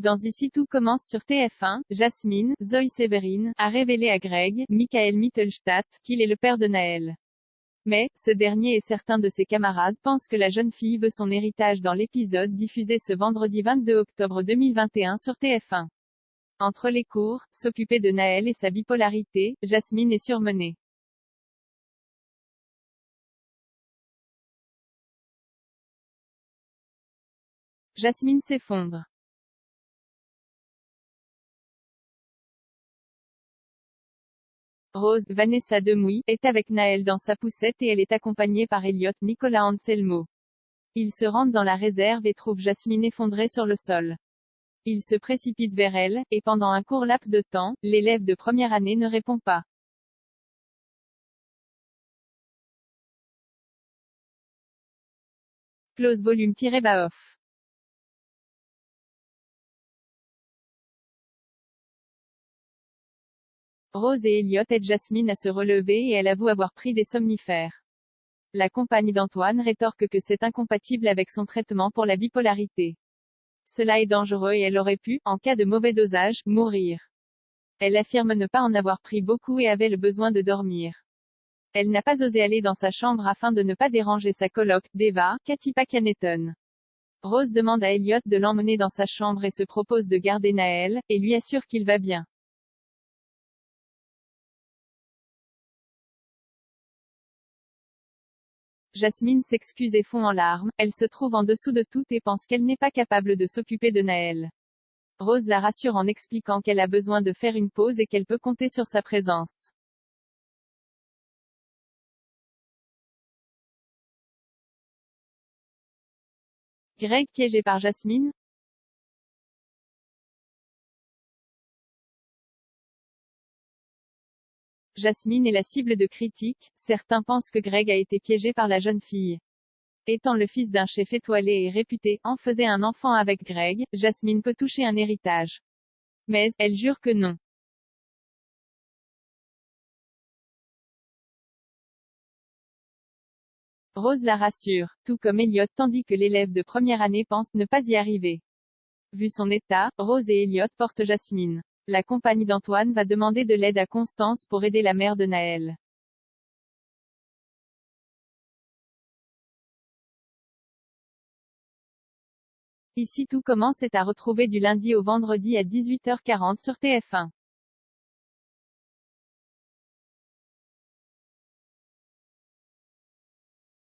Dans Ici tout commence sur TF1, Jasmine, Zoe Séverine, a révélé à Greg, Michael Mittelstadt, qu'il est le père de Naël. Mais, ce dernier et certains de ses camarades pensent que la jeune fille veut son héritage dans l'épisode diffusé ce vendredi 22 octobre 2021 sur TF1. Entre les cours, s'occuper de Naël et sa bipolarité, Jasmine est surmenée. Jasmine s'effondre. Rose, Vanessa Demouy, est avec Naël dans sa poussette et elle est accompagnée par Elliot, Nicolas Anselmo. Ils se rendent dans la réserve et trouvent Jasmine effondrée sur le sol. Ils se précipitent vers elle, et pendant un court laps de temps, l'élève de première année ne répond pas. Close volume-off. Rose et Elliot aident Jasmine à se relever et elle avoue avoir pris des somnifères. La compagne d'Antoine rétorque que c'est incompatible avec son traitement pour la bipolarité. Cela est dangereux et elle aurait pu, en cas de mauvais dosage, mourir. Elle affirme ne pas en avoir pris beaucoup et avait le besoin de dormir. Elle n'a pas osé aller dans sa chambre afin de ne pas déranger sa coloc, Deva, Katipa Kaneton. Rose demande à Elliot de l'emmener dans sa chambre et se propose de garder Naël, et lui assure qu'il va bien. Jasmine s'excuse et fond en larmes, elle se trouve en dessous de tout et pense qu'elle n'est pas capable de s'occuper de Naël. Rose la rassure en expliquant qu'elle a besoin de faire une pause et qu'elle peut compter sur sa présence. Greg piégé par Jasmine? Jasmine est la cible de critiques, certains pensent que Greg a été piégé par la jeune fille. Étant le fils d'un chef étoilé et réputé, en faisait un enfant avec Greg, Jasmine peut toucher un héritage. Mais, elle jure que non. Rose la rassure, tout comme Elliot tandis que l'élève de première année pense ne pas y arriver. Vu son état, Rose et Elliot portent Jasmine. La compagne d'Antoine va demander de l'aide à Constance pour aider la mère de Naël. Ici tout commence est à retrouver du lundi au vendredi à 18h40 sur TF1.